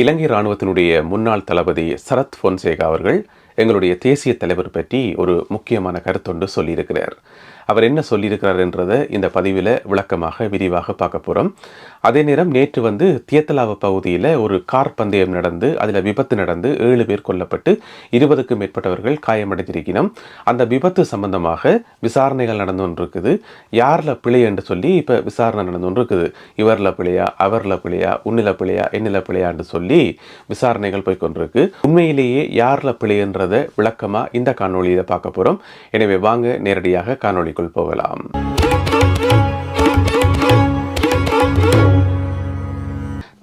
இலங்கை இராணுவத்தினுடைய முன்னாள் தளபதி சரத் பொன்சேகா அவர்கள் எங்களுடைய தேசிய தலைவர் பற்றி ஒரு முக்கியமான கருத்தொன்று சொல்லியிருக்கிறார். அவர் என்ன சொல்லியிருக்கிறார் என்றதை இந்த பதிவில் விளக்கமாக விரிவாக பார்க்க போகிறோம். அதே நேரம் நேற்று தியத்தலாவ பகுதியில் ஒரு கார் பந்தயம் நடந்து அதில் விபத்து நடந்து 7 பேர் கொல்லப்பட்டு 20க்கும் மேற்பட்டவர்கள் காயமடைந்திருக்கணும். அந்த விபத்து சம்பந்தமாக விசாரணைகள் நடந்து கொண்டிருக்குது. யாரில் பிழை என்று சொல்லி இப்போ விசாரணை நடந்து கொண்டிருக்குது. இவரில் பிழையா, அவரில் பிழையா, உன்னில பிழையா, என்னில பிழையா என்று சொல்லி விசாரணைகள் போய்கொண்டிருக்கு. உண்மையிலேயே யாரில் பிழை என்றதை விளக்கமாக இந்த காணொலியில் பார்க்க போகிறோம். எனவே வாங்க நேரடியாக காணொலிக்குள் போகலாம்.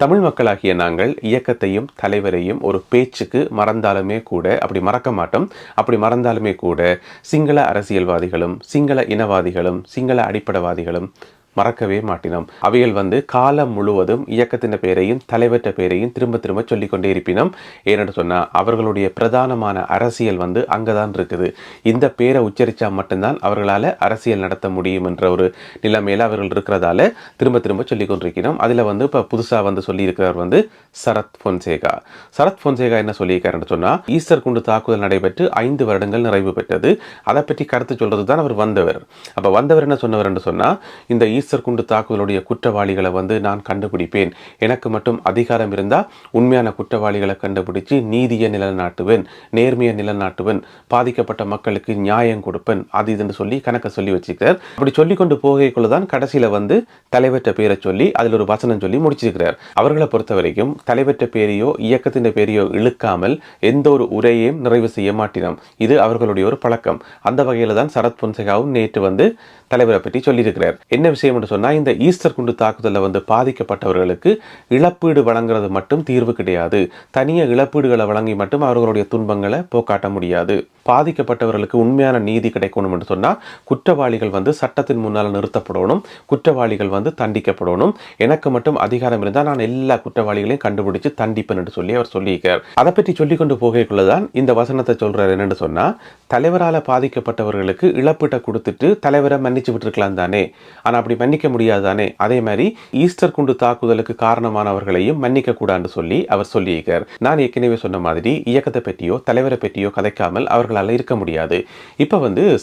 தமிழ் மக்களாகிய நாங்கள் இயக்கத்தையும் தலைவரையும் ஒரு பேச்சுக்கு மறந்தாலுமே கூட, அப்படி மறக்க மாட்டோம், அப்படி மறந்தாலுமே கூட சிங்கள அரசியல்வாதிகளும் சிங்கள இனவாதிகளும் சிங்கள அடிப்படைவாதிகளும் மறக்கவே மாட்டினோம். அவைகள் காலம் முழுவதும் இயக்கத்தின் பெயரையும் தலைவற்ற பெயரையும் திரும்ப திரும்ப சொல்லிக்கொண்டே இருப்பினோம். ஏனென்று சொன்னால் அவர்களுடைய பிரதானமான அரசியல் அங்கதான் இருக்குது. இந்த பேரை உச்சரித்தா மட்டும்தான் அவர்களால் அரசியல் நடத்த முடியும் என்ற ஒரு நிலைமையில் அவர்கள் இருக்கிறதால திரும்ப திரும்ப சொல்லிக் கொண்டிருக்கிறோம். அதில் இப்போ புதுசாக சொல்லியிருக்கிறார் சரத் பொன்சேகா. சரத் பொன்சேகா என்ன சொல்லியிருக்காருன்னு சொன்னால், ஈஸ்டர் குண்டு தாக்குதல் நடைபெற்று 5 வருடங்கள் நிறைவு பெற்றது. அதை பற்றி கருத்து சொல்றது தான் அவர் வந்தவர். அப்போ வந்தவர் என்ன சொன்னவர் என்று சொன்னால், இந்த ஈஸ்டர் குண்டு தாக்குதலுடைய குற்றவாளிகளை நான் கண்டுபிடிப்பேன், எனக்கு மட்டும் அதிகாரம் இருந்தால் உண்மையான குற்றவாளிகளை கண்டுபிடிச்சு நீதியை நிலநாட்டுவேன், நேர்மையை நிலநாட்டுவேன், பாதிக்கப்பட்ட மக்களுக்கு நியாயம் கொடுப்பேன், அது இதுன்னு சொல்லி கணக்கை சொல்லி வச்சுக்கிறார். அப்படி சொல்லிக்கொண்டு போகைக்குள்ளதான் கடைசியில் தலைவற்ற பேரை சொல்லி அதில் ஒரு வசனம் சொல்லி முடிச்சிருக்கிறார். அவர்களை பொறுத்த வரைக்கும் தலைவற்ற பேரையோ இயக்கத்தின் பேரையோ இழுக்காமல் எந்த ஒரு உரையையும் நிறைவு செய்ய மாட்டினோம். இது அவர்களுடைய ஒரு பழக்கம். அந்த வகையில் தான் சரத் பொன்சேகாவும் நேற்று தலைவரை பற்றி சொல்லியிருக்கிறார். என்ன விஷயம் என்று சொன்னால், இந்த ஈஸ்டர் குண்டு தாக்குதலில் பாதிக்கப்பட்டவர்களுக்கு இழப்பீடு வழங்குறது மட்டும் தீர்வு கிடையாது. தனியாக இழப்பீடுகளை வழங்கி மட்டும் அவர்களுடைய துன்பங்களை போக்காட்ட முடியாது. பாதிக்கப்பட்டவர்களுக்கு உண்மையான நீதி கிடைக்கணும் என்று சொன்னால் குற்றவாளிகள் சட்டத்தின் முன்னால் நிறுத்தப்படணும், குற்றவாளிகள் தண்டிக்கப்படணும். எனக்கு மட்டும் அதிகாரம் இருந்தால் நான் எல்லா குற்றவாளிகளையும் கண்டுபிடிச்சு தண்டிப்பேன் என்று சொல்லி அவர் சொல்லியிருக்கிறார். அதை பற்றி சொல்லிக்கொண்டு போகைக்குள்ளதான் இந்த வசனத்தை சொல்றாரு. என்னன்னு சொன்னால், தலைவரால் பாதிக்கப்பட்டவர்களுக்கு இழப்பீட்டை கொடுத்துட்டு தலைவரை மன்னிச்சு விட்டுருக்கலாம் தானே, ஆனால் அப்படி மன்னிக்க முடியாது தானே. அதே மாதிரி ஈஸ்டர் குண்டு தாக்குதலுக்கு காரணமானவர்களையும் மன்னிக்க கூடாதுன்னு சொல்லி அவர் சொல்லியிருக்கார். நான் ஏற்கனவே சொன்ன மாதிரி இயக்கத்தை பற்றியோ தலைவரை பற்றியோ கதைக்காமல் அவர்களால் இருக்க முடியாது. இப்போ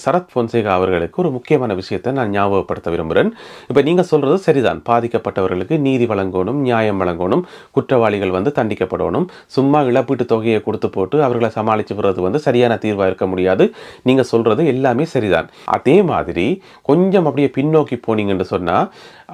சரத் பொன்சேகா அவர்களுக்கு ஒரு முக்கியமான விஷயத்தை நான் ஞாபகப்படுத்த விரும்புகிறேன். இப்போ நீங்கள் சொல்றது சரிதான், பாதிக்கப்பட்டவர்களுக்கு நீதி வழங்கணும், நியாயம் வழங்கணும், குற்றவாளிகள் தண்டிக்கப்படணும். சும்மா இழப்பீட்டு தொகையை கொடுத்து போட்டு அவர்களை சமாளித்து விடுறது சரியான தீர்வாக இருக்க முடியாது. நீங்கள் சொல்றது எல்லாமே சரிதான். அதே மாதிரி கொஞ்சம் அப்படியே பின்னோக்கி போனீங்கன்னு சொன்னால்,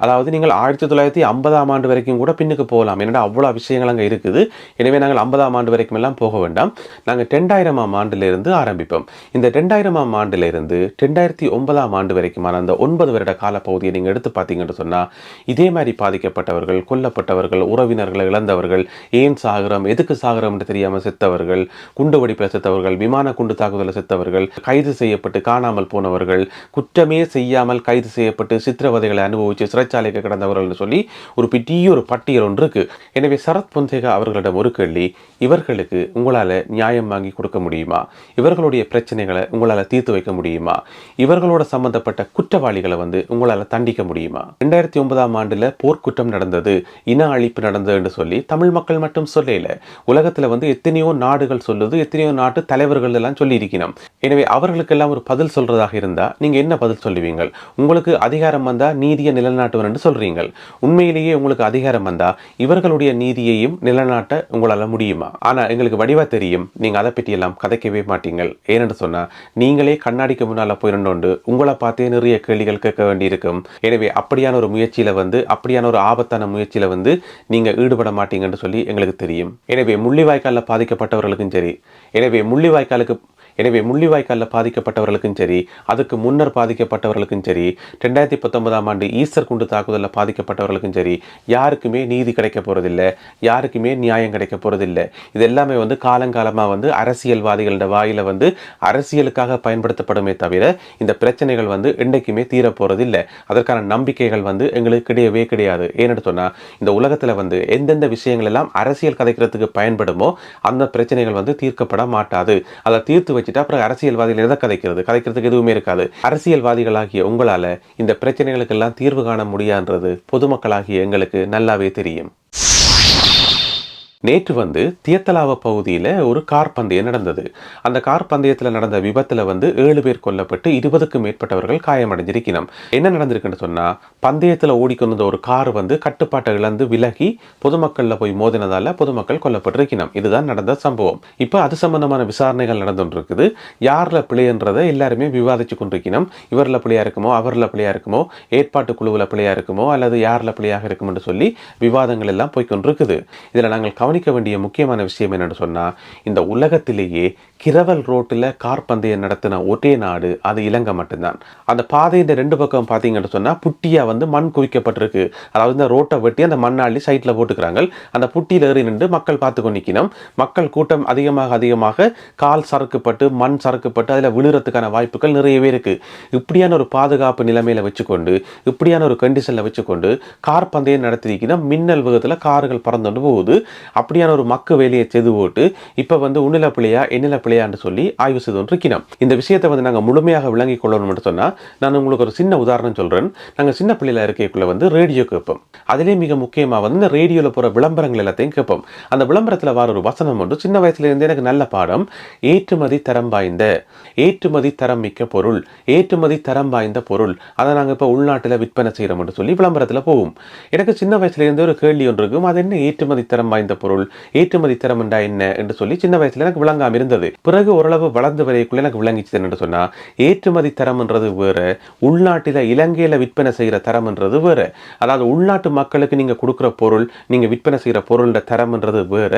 அதாவது நீங்கள் 1950ஆம் ஆண்டு வரைக்கும் கூட பின்னுக்கு போகலாம். ஏன்னா அவ்வளோ விஷயங்கள் அங்கே இருக்குது. எனவே நாங்கள் 50ஆம் ஆண்டு வரைக்கும் எல்லாம் போக வேண்டாம். நாங்கள் 2000ஆம் ஆண்டிலிருந்து ஆரம்பிப்போம். இந்த 2000ஆம் ஆண்டிலிருந்து 2009ஆம் ஆண்டு வரைக்குமான அந்த 9 வருட காலப்பகுதியை நீங்கள் எடுத்து பார்த்தீங்கன்னு சொன்னால், இதே மாதிரி பாதிக்கப்பட்டவர்கள், கொல்லப்பட்டவர்கள், உறவினர்களை இழந்தவர்கள், ஏன் சாகிறோம், எதுக்கு சாகிறோம் என்று தெரியாமல் செத்தவர்கள், குண்டு வெடிப்பில் செத்தவர்கள், விமான குண்டு தாக்குதலில் செத்தவர்கள், கைது செய்யப்பட்டு காணாமல் போனவர்கள், குற்றமே செய்யாமல் கைது செய்யப்பட்டு சித்திரவதைகளை அனுபவித்து சிறைச்சாலைக்கு கடந்தவர்கள் என்று சொல்லி ஒரு பெரிய ஒரு பட்டியல் ஒன்று இருக்கு. எனவே சரத் பொன்சேகா அவர்களிடம் ஒரு கேள்வி, இவர்களுக்கு உங்களால் நியாயம் வாங்கி கொடுக்க முடியுமா? இவர்களுடைய பிரச்சனைகளை உங்களால் தீர்த்து வைக்க முடியுமா? இவர்களோட சம்பந்தப்பட்ட குற்றவாளிகளை உங்களால் தண்டிக்க முடியுமா? 2009ஆம் ஆண்டுல போர்க்குற்றம் நடந்தது, இன அழிப்பு நடந்தது என்று சொல்லி தமிழ் மக்கள் மட்டும் சொல்லல, உலகத்தில் எத்தனையோ நாடுகள் சொல்லுது, எத்தனையோ நாட்டு தலைவர்கள் எல்லாம் சொல்லி இருக்கணும். எனவே அவர்களுக்கெல்லாம் ஒரு பதில் சொல்றதாக இருந்தா நீங்க என்ன பதில் சொல்லுவீங்கள்? உங்களுக்கு அதிகாரம் வந்தா நீதியை நிலநாட்டுவன் என்று சொல்றீங்கள். உண்மையிலேயே உங்களுக்கு அதிகாரம் வந்தா இவர்களுடைய நீதியையும் நிலநாட்ட உங்களால முடியுமா? ஆனா எங்களுக்கு வடிவா தெரியும், நீங்க அதை பற்றி எல்லாம் கதைக்கவே மாட்டீங்கள். ஏனென்று சொன்னா நீங்களே கண்ணாடிக்கு முன்னால போயிருந்து உங்களை பார்த்தே நிறைய கேள்விகள் கேட்க வேண்டியிருக்கும். எனவே அப்படியான ஒரு முயற்சியில அப்படியான ஒரு ஆபத்தான முயற்சியில நீங்க ஈடுபட மாட்டீங்கன்னு சொல்லி எங்களுக்கு தெரியும். எனவே முள்ளிவாய்க்காலில் பாதிக்கப்பட்டவர்களுக்கும் சரி, எனவே முள்ளிவாய்க்காலில் பாதிக்கப்பட்டவர்களுக்கும் சரி, அதுக்கு முன்னர் பாதிக்கப்பட்டவர்களுக்கும் சரி, 2019ஆம் ஆண்டு ஈஸ்டர் குண்டு தாக்குதலில் பாதிக்கப்பட்டவர்களுக்கும் சரி, யாருக்குமே நீதி கிடைக்க போறதில்லை, யாருக்குமே நியாயம் கிடைக்க போறதில்லை. இது எல்லாமே காலங்காலமாக அரசியல்வாதிகளோட வாயில அரசியலுக்காக பயன்படுத்தப்படுமே தவிர இந்த பிரச்சனைகள் என்றைக்குமே தீர போறதில்லை. அதற்கான நம்பிக்கைகள் எங்களுக்கு கிடையவே கிடையாது. ஏன்னு சொன்னா, இந்த உலகத்தில் எந்தெந்த விஷயங்கள் எல்லாம் அரசியல் கதைக்கிறதுக்கு பயன்படுமோ அந்த பிரச்சனைகள் தீர்க்கப்பட மாட்டாது. அதை தீர்த்து வச்சுட்டு அப்புறம் அரசியல்வாதிகள் எதை கதைக்கிறதுக்கு எதுவுமே இருக்காது. அரசியல்வாதிகளாகிய உங்களால இந்த பிரச்சனைகளுக்கெல்லாம் தீர்வு காண முடியாதுன்றது பொதுமக்களாகிய எங்களுக்கு நல்லாவே தெரியும். நேற்று வந்து தியத்தலாவ பகுதியில் ஒரு கார் பந்தயம் நடந்தது. அந்த கார் பந்தயத்தில் நடந்த விபத்தில் வந்து 7 பேர் கொல்லப்பட்டு 20க்கும் மேற்பட்டவர்கள் காயமடைஞ்சிருக்கணும். என்ன நடந்திருக்குன்னு சொன்னால், பந்தயத்தில் ஓடிக்கொண்ட ஒரு கார் வந்து கட்டுப்பாட்டை இழந்து விலகி பொதுமக்களில் போய் மோதினதால பொதுமக்கள் கொல்லப்பட்டிருக்கணும். இதுதான் நடந்த சம்பவம். இப்போ அது சம்பந்தமான விசாரணைகள் நடந்துட்டு இருக்குது. யாரில் பிழைன்றதை எல்லாருமே விவாதிச்சு கொண்டிருக்கணும். இவரில் பிழையா இருக்குமோ, அவரில் பிழையா இருக்குமோ, ஏற்பாட்டு குழுவில் பிழையா இருக்குமோ, அல்லது யாரில் பிழையாக இருக்கும் என்று சொல்லி விவாதங்கள் எல்லாம் போய்கொண்டிருக்குது. இதில் நாங்கள் கவனிக்க வேண்டிய முக்கியமான விஷயம் என்னன்னு சொன்னா, இந்த உலகத்திலேயே கிரவல் ரோட்டில் கார் பந்தயம் நடத்தின ஒரே நாடு அது இலங்கை மட்டும்தான். அந்த பாதையின் 2 பக்கம் பார்த்தீங்கன்னு சொன்னா புட்டியா வந்து மண் குவிக்கப்பட்டிருக்கு. அதாவது இந்த ரோட்டை வெட்டி அந்த மண்ணாளி சைட்ல போட்டுக்கிறாங்க. அந்த புட்டியில் ஏறி நின்று மக்கள் பார்த்து கொண்டிக்கணும். மக்கள் கூட்டம் அதிகமாக கால் சறுக்கப்பட்டு மண் சறுக்கப்பட்டு அதில் விழுறதுக்கான வாய்ப்புகள் நிறையவே இருக்கு. இப்படியான ஒரு பாதுகாப்பு நிலைமையில வச்சுக்கொண்டு, இப்படியான ஒரு கண்டிஷன்ல வச்சுக்கொண்டு கார் பந்தயம் நடத்திருக்கணும். மின்னல் வேகத்தில் கார்கள் பறந்துட்டு போகுது. அப்படியான ஒரு மக்கு வேலையை செய்து போட்டு இப்ப வந்து உன்னில பிள்ளையா என்னில பிள்ளையான்னு சொல்லி ஆய்வு செய்து கொண்டிருக்கிறோம். இந்த விஷயத்தை வந்து நாங்கள் முழுமையாக விளங்கி கொள்ளணும்னு சொன்னா, நான் உங்களுக்கு ஒரு சின்ன உதாரணம் சொல்றேன். நாங்கள் சின்ன பிள்ளையில இருக்கைக்குள்ள வந்து ரேடியோ கேட்போம். அதிலே மிக முக்கியமா வந்து இந்த ரேடியோல போற விளம்பரங்கள் எல்லாத்தையும் கேட்போம். அந்த விளம்பரத்தில் வர ஒரு வசனம் ஒன்று சின்ன வயசுல இருந்து எனக்கு நல்ல பாடம். ஏற்றுமதி தரம் வாய்ந்த, ஏற்றுமதி தரம் மிக்க பொருள், ஏற்றுமதி தரம் வாய்ந்த பொருள், அதை நாங்கள் இப்போ உள்நாட்டில் விற்பனை செய்யறோம்னு சொல்லி விளம்பரத்தில் போகும். எனக்கு சின்ன வயசுல இருந்து ஒரு கேள்வி ஒன்று இருக்கும். அது என்ன ஏற்றுமதி தரம் வாய்ந்த பொருள், ஏற்றுமதி தரம் என்றா என்ன என்று சொல்லி சின்ன வயசுல எனக்கு விளங்காம இருந்தது. பிறகு ஓரளவு வளர்ந்து வரைக்குள்ள எனக்கு விளங்கிச்சு என்று சொன்னா, ஏற்றுமதி தரம்ன்றது வேற, உள்நாட்டில இலங்கையில விற்பனை செய்யற தரம்ன்றது வேற. அதாவது உள்நாட்டு மக்களுக்கு நீங்க கொடுக்குற பொருள், நீங்க விற்பனை செய்யற பொருள் தரம்ன்றது வேற,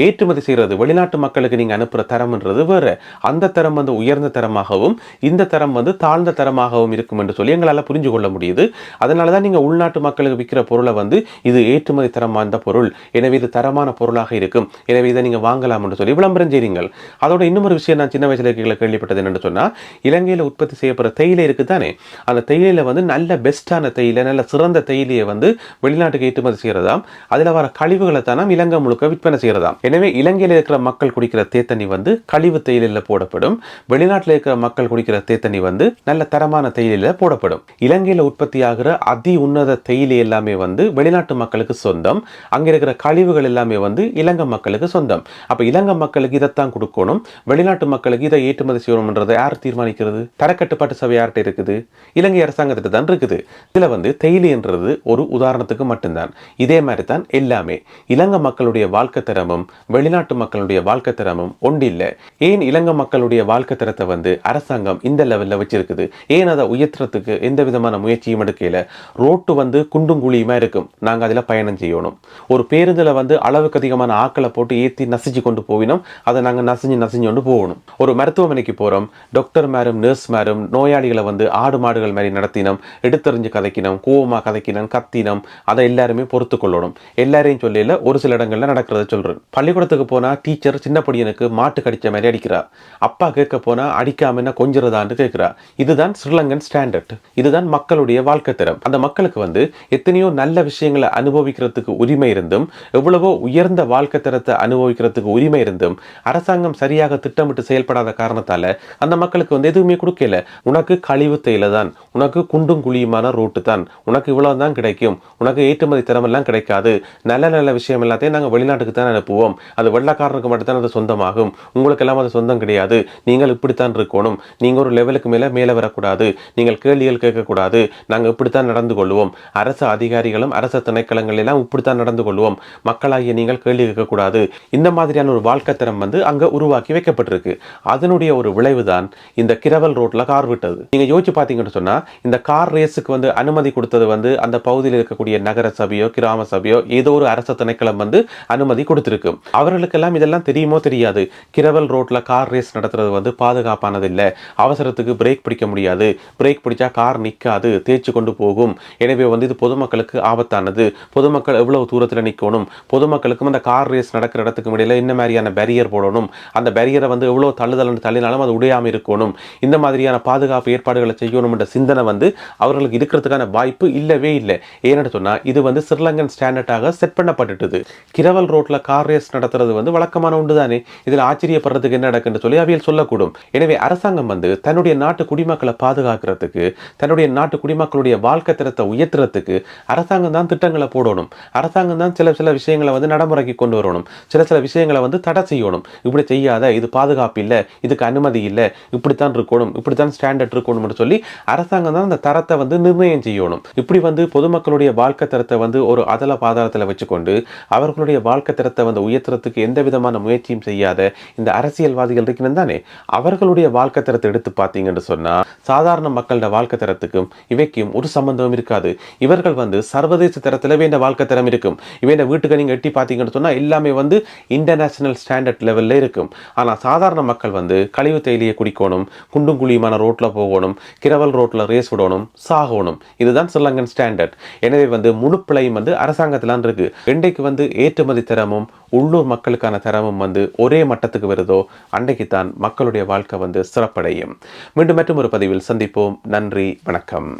ஏற்றுமதி செய்யறது வெளிநாட்டு மக்களுக்கு நீங்க அனுப்புற தரம்ன்றது வேற. அந்த தரம் வந்து உயர்ந்த தரமாகவும் இந்த தரம் வந்து தாழ்ந்த தரமாகவும் இருக்கும் என்று சொல்லி எங்களால் புரிஞ்சு கொள்ள முடியுது. அதனாலதான் நீங்க உள்நாட்டு மக்களுக்கு விற்கிற பொருளை வந்து இது ஏற்றுமதி தரம் வாய்ந்த பொருள், எனவே இது தரமான பொருளாக இருக்கும், எனவே இதை நீங்க வாங்கலாம் என்று சொல்லி விளம்பரம் செய்றீங்கள். அதோட இன்னொரு விஷயம் நான் சின்ன வயசுல கேள்விப்பட்டது என்னன்னு சொன்னா, இலங்கையில உற்பத்தி செய்யப்படுற தேயிலை இருக்கு தானே, அந்த தேயிலையில வந்து நல்ல பெஸ்டான தேயிலை, நல்ல சிறந்த தேயிலையை வந்து வெளிநாட்டுக்கு ஏற்றுமதி செய்யறதாம். அதுல வர கழிவுகளை தானே இலங்கை முழுக்க விற்பனை செய்யறதாம். எனவே இலங்கையில இருக்கிற மக்கள் குடிக்கிற தேத்தண்ணி வந்து கழிவு தேயிலையில போடப்படும், வெளிநாட்டில் இருக்கிற மக்கள் குடிக்கிற தேத்தண்ணி வந்து நல்ல தரமான தேயிலையில போடப்படும். இலங்கையில உற்பத்தி ஆகிற அதி உன்னத தேயிலை எல்லாமே வந்து வெளிநாட்டு மக்களுக்கு சொந்தம், அங்க இருக்கிற கழிவுகள் எல்லாமே வந்து இலங்கை மக்களுக்கு சொந்தம். அப்ப இலங்கை மக்களுக்கு இதைத்தான் கொடுக்கணும், வெளிநாட்டு மக்களுக்கு இதை ஏற்றுமதி செய்யணும்ன்றதை யார் தீர்மானிக்கிறது? தரக்கட்டுப்பாட்டு சபை யார்கிட்ட இருக்குது? இலங்கை அரசாங்கத்திட்ட தான் இருக்குது. இதுல வந்து தேயிலை என்றது ஒரு உதாரணத்துக்கு மட்டும்தான். இதே மாதிரி தான் எல்லாமே. இலங்கை மக்களுடைய வாழ்க்கை தரமும் வெளிநாட்டு மக்களுடைய வாழ்க்கை தரமும் ஒன்றில்லை. ஏன் இலங்கை மக்களுடைய வாழ்க்கை தரத்தை வந்து அரசாங்கம் இந்த லெவல்ல வச்சிருக்குது? ஏன் அதை உயர்த்துறதுக்கு எந்த விதமான முயற்சியும் எடுக்கல? ரோட்டு வந்து குண்டும் குழியுமா இருக்கும், நாங்க அதுல பயணம் செய்யணும். ஒரு பேருந்துல வந்து அளவுக்கு அதிகமான ஆக்களை போட்டு ஏற்றி நசிச்சு கொண்டு போவினோம், அதை நாங்கள் நசிஞ்சு கொண்டு போகணும். ஒரு மருத்துவமனைக்கு போறோம், டாக்டர் மேரும் நர்ஸ் மேரும் நோயாளிகளை வந்து ஆடு மாடுகள் மாதிரி நடத்தினோம், எடுத்தறிஞ்சு கதைக்கினோம், கோவமா கதைக்கினோம், கத்தினோம், அதை எல்லாருமே பொறுத்து கொள்ளணும். எல்லாரையும் சொல்லல, ஒரு சில இடங்கள்ல நடக்கிறத சொல்றேன். பள்ளிக்கூடத்துக்கு போனா டீச்சர் சின்ன படியனுக்கு மாட்டு கடிச்ச மாதிரி அடிக்கிறா, அப்பா கேட்க போனா அடிக்காம என்ன கொஞ்சிறதான்னு கேட்கிறா. இதுதான் ஸ்ரீலங்கன் ஸ்டாண்டர்ட், இதுதான் மக்களுடைய வாழ்க்கை தரம். அந்த மக்களுக்கு வந்து எத்தனையோ நல்ல விஷயங்களை அனுபவிக்கிறதுக்கு உரிமை இருந்தும், எவ்வளவோ உயர்ந்த வாழ்க்கை தரத்தை அனுபவிக்கிறதுக்கு உரிமை இருந்தும் அரசாங்கம் சரியாக திட்டமிட்டு செயல்படாத காரணத்தால அந்த மக்களுக்கு வந்து எதுவுமே கொடுக்கல. உனக்கு கழிவு தேயிலை தான், உனக்கு குண்டும் குழியுமான ரோட்டு தான், உனக்கு இவ்வளவு தான் கிடைக்கும், உனக்கு ஏற்றுமதி திறமெல்லாம் கிடைக்காது, நல்ல நல்ல விஷயம் எல்லாத்தையும் நாங்கள் வெளிநாட்டுக்கு தான் அனுப்புவோம், அது வெள்ளக்காரனுக்கு மட்டும்தான் அது சொந்தமாகும், உங்களுக்கு எல்லாம் அது சொந்தம் கிடையாது, நீங்கள் இப்படித்தான் இருக்கணும், நீங்க ஒரு லெவலுக்கு மேலே வரக்கூடாது, நீங்கள் கேள்விகள் கேட்கக்கூடாது, நாங்கள் இப்படித்தான் நடந்து கொள்வோம், அரசு அதிகாரிகளும் அரசு திணைக்களங்கள் எல்லாம் இப்படித்தான் நடந்து கொள்வோம், மக்களாகிய நீங்கள் கேள்வி கேட்கக்கூடாது. இந்த மாதிரியான ஒரு வாழ்க்கை தரம் வந்து அங்க உருவாக்கி வைக்கப்பட்டிருக்கு. அதனுடைய ஒரு விளைவுதான் இந்த கிரவல் ரோட்ல கார் விட்டது. நீங்க யோசிச்சு பாத்தீங்கன்னு சொன்னா, இந்த கார் ரேஸுக்கு வந்து அனுமதி கொடுத்தது வந்து அந்த பகுதியில் இருக்கக்கூடிய நகர சபையோ கிராம சபையோ ஏதோ ஒரு அரசு திணைக்களம் வந்து அனுமதி கொடுத்திருக்கு. அவர்களுக்கெல்லாம் இதெல்லாம் தெரியுமோ தெரியாது. கிரவல் ரோட்ல கார் ரேஸ் நடத்துறது வந்து பாதுகாப்பானது இல்லை, அவசரத்துக்கு பிரேக் பிடிக்க முடியாது, பிரேக் பிடிச்சா கார் நிற்காது, தேய்ச்சி கொண்டு போகும், எனவே வந்து இது பொதுமக்களுக்கு ஆபத்தானது, பொதுமக்கள் எவ்வளவு தூரத்தில் நிற்கணும், பொதுமக்களுக்கும் அந்த கார் ரேஸ் நடக்கிற இடத்துக்கு இடையில என்ன மாதிரியான பேரியர் போடணும், அந்த பேரியரை வந்து எவ்வளவு தள்ளினாலும் அது உடையாம இருக்கணும், இந்த மாதிரியான பாதுகாப்பு ஏற்பாடுகளை செய்யணும் என்ற சிந்தனை வந்து அவர்களுக்கு இருக்கிறதுக்கான வாய்ப்பு இல்லவே இல்லை. ஏன்னு சொன்னா, இது வந்து ஸ்ரீலங்கன் ஸ்டாண்டர்டாக செட் பண்ணப்பட்டுட்டது. கிரவல் ரோட்ல கார் ரேஸ் நடத்துறது வந்து வழக்கமான ஒன்று தானே, இதில் ஆச்சரியப்படுறதுக்கு என்ன நடக்குன்னு சொல்லி அவியல் சொல்லக்கூடும். எனவே அரசாங்கம் வந்து தன்னுடைய நாட்டு குடிமக்களை பாதுகாக்கிறதுக்கு, தன்னுடைய நாட்டு குடிமக்களுடைய வாழ்க்கை தரத்தை உயர்த்துறதுக்கு அரசாங்கம் தான் திட்டங்களை போடணும், அரசாங்கம் தான் சில விஷயங்களை வந்து நடைமுறைக்கு கொண்டு வரணும். சில விஷயங்களை வந்து தடை செய்யணும். இப்படி செய்யாத, இது பாதுகாப்பு இல்லை, இதுக்கு அனுமதி இல்லை, இப்படித்தான் இருக்கணும், இப்படித்தான் ஸ்டாண்டர்ட் இருக்கணும்னு சொல்லி அரசாங்கம் தான் அந்த தரத்தை வந்து நிர்ணயம் செய்யணும். இப்படி வந்து பொதுமக்களுடைய வாழ்க்கை தரத்தை வந்து ஒரு அதல பாதாளத்தில் வச்சுக்கொண்டு அவர்களுடைய வாழ்க்கை தரத்தை வந்து உயர்த்துறதுக்கு எந்த விதமான முயற்சியும் செய்யாத இந்த அரசியல்வாதிகள் இருக்கணும் தானே, அவர்களுடைய வாழ்க்கை தரத்தை எடுத்து பார்த்தீங்கன்னு சொன்னா சாதாரண மக்களோட வாழ்க்கை தரத்துக்கும் இவைக்கும் ஒரு சம்பந்தமும் இருக்காது. இவர்கள் வந்து சர்வதேச தரத்தில் வேண்ட வாழ்க்கை தரம் இருக்கும். இவன் வீட்டுக்கு நீங்க எட்டி பார்த்தீங்கன்னு சொன்னா எல்லாமே வந்து இன்டர்நேஷனல் ஸ்டாண்டர்ட் லெவல்ல இருக்கும். ஆனா சாதாரண மக்கள் வந்து கழிவு தேயிலையை குடிக்கணும், குண்டும் குழியுமான ரோட்ல போகணும், கிரவல் ரோட்ல ரேஸ் விடணும், சாகணும். இதுதான் ஸ்ரீலங்கன் ஸ்டாண்டர்ட். எனவே வந்து முழு பிழையும் வந்து அரசாங்கத்திலான் இருக்கு. இன்றைக்கு வந்து ஏற்றுமதி தரமும் உள்ளூர் மக்களுக்கான தரமும் வந்து ஒரே மட்டத்துக்கு வருதோ அன்றைக்கு தான் மக்களுடைய வாழ்க்கை வந்து சிறப்படையும். மீண்டும் மற்றும் ஒரு பதிவில் சந்திப்போம். நன்றி, வணக்கம்.